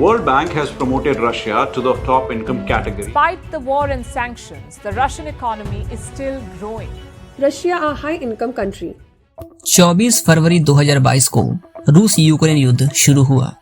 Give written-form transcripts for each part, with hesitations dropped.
World Bank has promoted Russia to the top income category. Despite the war and sanctions, the Russian economy is still growing. Russia, a high-income country. 24 फरवरी 2022 को रूस Ukraine युद्ध शुरू हुआ।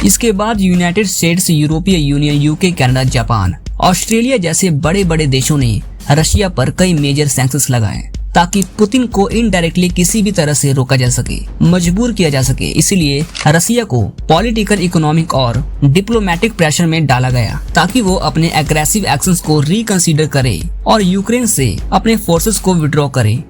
इसके बाद United states, यूरोपीय union, UK, Canada, Japan, Australia जैसे बड़े बड़े देशों ने रशिया पर कई मेजर सैंक्शंस लगाए ताकि पुतिन को इनडायरेक्टली किसी भी तरह से रोका जा सके, मजबूर किया जा सके। इसलिए रशिया को पॉलिटिकल, इकोनॉमिक और डिप्लोमेटिक प्रेशर में डाला गया ताकि वो अपने एग्रेसिव एक्शंस को रिकंसीडर करे और यूक्रेन से अपने फोर्सेस को विड्रॉ करे।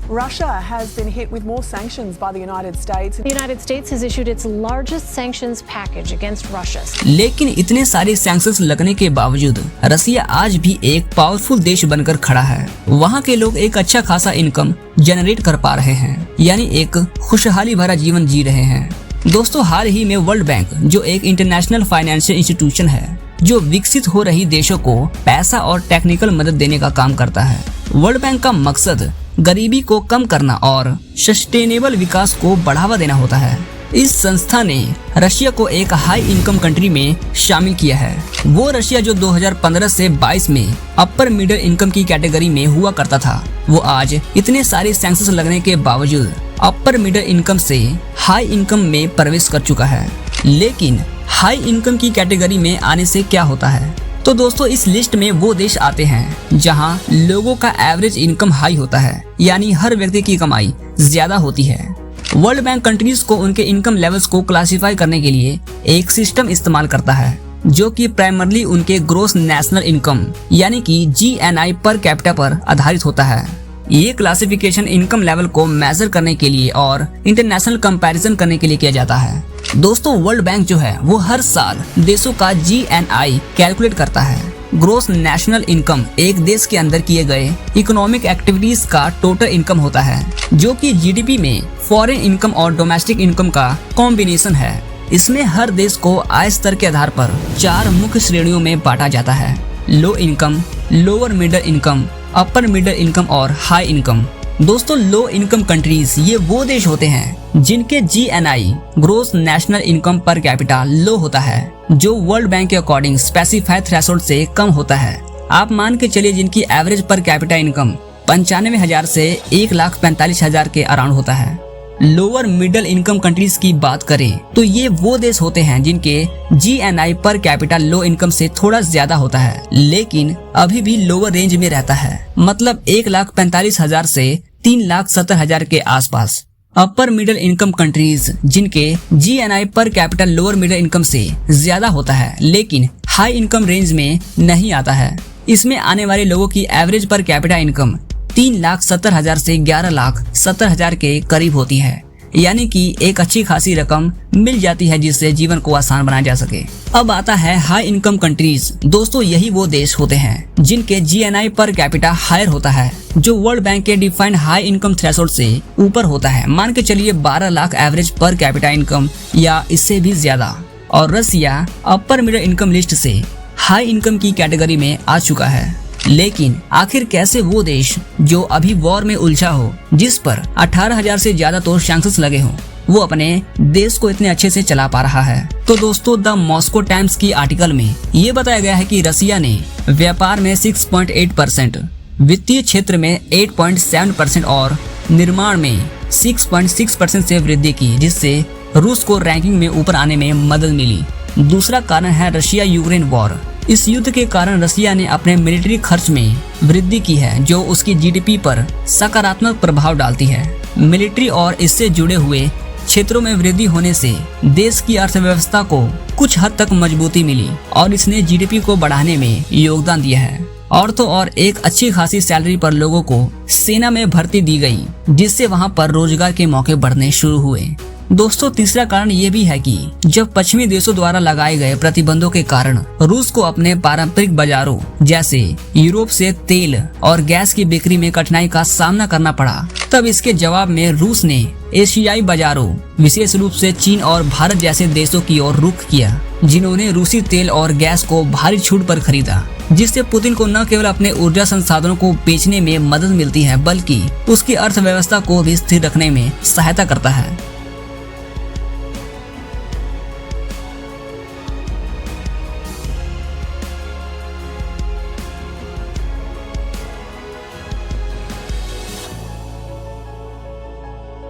Russia has been hit with more sanctions by the United States. The United States has issued its largest sanctions package against Russia. लेकिन इतने सारे सैंक्शंस लगने के बावजूद रसिया आज भी एक पावरफुल देश बनकर खड़ा है। वहाँ के लोग एक अच्छा खासा इनकम जनरेट कर पा रहे हैं, यानी एक खुशहाली भरा जीवन जी रहे हैं। दोस्तों, हाल ही में वर्ल्ड बैंक, जो एक इंटरनेशनल फाइनेंशियल इंस्टीट्यूशन है जो विकसित हो रही देशों को पैसा और टेक्निकल मदद देने का काम करता है। वर्ल्ड बैंक का मकसद गरीबी को कम करना और सस्टेनेबल विकास को बढ़ावा देना होता है। इस संस्था ने रशिया को एक हाई इनकम कंट्री में शामिल किया है। वो रशिया जो 2015 से 22 में अपर मिडिल इनकम की कैटेगरी में हुआ करता था, वो आज इतने सारे सैंक्शंस लगने के बावजूद अपर मिडिल इनकम से हाई इनकम में प्रवेश कर चुका है। लेकिन हाई इनकम की कैटेगरी में आने से क्या होता है? तो दोस्तों, इस लिस्ट में वो देश आते हैं जहां लोगों का एवरेज इनकम हाई होता है, यानी हर व्यक्ति की कमाई ज्यादा होती है। वर्ल्ड बैंक कंट्रीज को उनके इनकम लेवल्स को क्लासिफाई करने के लिए एक सिस्टम इस्तेमाल करता है जो कि प्राइमरली उनके ग्रोस नेशनल इनकम यानी कि GNI पर कैपिटा पर आधारित होता है। ये क्लासिफिकेशन इनकम लेवल को मेजर करने के लिए और इंटरनेशनल कंपैरिजन करने के लिए किया जाता है। दोस्तों, वर्ल्ड बैंक जो है वो हर साल देशों का GNI कैलकुलेट करता है। ग्रोस नेशनल इनकम एक देश के अंदर किए गए इकोनॉमिक एक्टिविटीज का टोटल इनकम होता है, जो कि GDP में फॉरेन इनकम और डोमेस्टिक इनकम का कॉम्बिनेशन है। इसमें हर देश को आय स्तर के आधार पर 4 मुख्य श्रेणियों में बांटा जाता है: low income, lower middle income, upper middle income और हाई इनकम। दोस्तों, लो इनकम कंट्रीज ये वो देश होते हैं जिनके GNI gross national income per capita low होता है, जो वर्ल्ड बैंक के अकॉर्डिंग स्पेसिफाइड थ्रेशोल्ड से कम होता है। आप मान के चलिए जिनकी एवरेज पर कैपिटा इनकम 95,000 से 1,45,000 के अराउंड होता है। लोअर मिडिल इनकम कंट्रीज की बात करें तो ये वो देश होते हैं जिनके GNI पर कैपिटा लो इनकम से थोड़ा ज्यादा होता है, लेकिन अभी भी लोअर रेंज में रहता है, मतलब 1,45,000 से 3,70,000 के आसपास। अपर मिडिल इनकम कंट्रीज जिनके GNI per capita lower middle income से ज्यादा होता है लेकिन हाई इनकम रेंज में नहीं आता है। इसमें आने वाले लोगों की एवरेज पर कैपिटा इनकम 3,70,000 से 11,70,000 के करीब होती है, यानी कि एक अच्छी खासी रकम मिल जाती है जिससे जीवन को आसान बनाया जा सके। अब आता है हाई इनकम कंट्रीज। दोस्तों, यही वो देश होते हैं जिनके GNI पर कैपिटा हायर होता है, जो वर्ल्ड बैंक के डिफाइंड हाई इनकम थ्रेशोल्ड से ऊपर होता है। मान के चलिए 12 lakh average per capita income या इससे भी ज्यादा। और रसिया अपर मिडिल इनकम लिस्ट से हाई इनकम की कैटेगरी में आ चुका है। लेकिन आखिर कैसे वो देश जो अभी वॉर में उलझा हो, जिस पर 18,000 से ज्यादा तो सैंक्शंस लगे हों, वो अपने देश को इतने अच्छे से चला पा रहा है? तो दोस्तों, द मॉस्को टाइम्स की आर्टिकल में ये बताया गया है कि रसिया ने व्यापार में 6.8%, वित्तीय क्षेत्र में 8.7% और निर्माण में 6.6% से वृद्धि की, जिससे रूस को रैंकिंग में ऊपर आने में मदद मिली। दूसरा कारण है रशिया यूक्रेन वॉर। इस युद्ध के कारण रसिया ने अपने मिलिट्री खर्च में वृद्धि की है, जो उसकी GDP पर सकारात्मक प्रभाव डालती है। मिलिट्री और इससे जुड़े हुए क्षेत्रों में वृद्धि होने से देश की अर्थव्यवस्था को कुछ हद तक मजबूती मिली और इसने GDP को बढ़ाने में योगदान दिया है। और तो और एक अच्छी खासी सैलरी पर लोगों को सेना में भर्ती दी गई, जिससे वहां पर रोजगार के मौके बढ़ने शुरू हुए। दोस्तों तीसरा कारण ये भी है कि जब पश्चिमी देशों द्वारा लगाए गए प्रतिबंधों के कारण रूस को अपने पारंपरिक बाजारों जैसे यूरोप से तेल और गैस की बिक्री में कठिनाई का सामना करना पड़ा, तब इसके जवाब में रूस ने एशियाई बाजारों विशेष रूप से चीन और भारत जैसे देशों की ओर रुख किया, जिन्होंने रूसी तेल और गैस को भारी छूट पर खरीदा, जिससे पुतिन को न केवल अपने ऊर्जा संसाधनों को बेचने में मदद मिलती है बल्कि उसकी अर्थव्यवस्था को भी स्थिर रखने में सहायता करता है।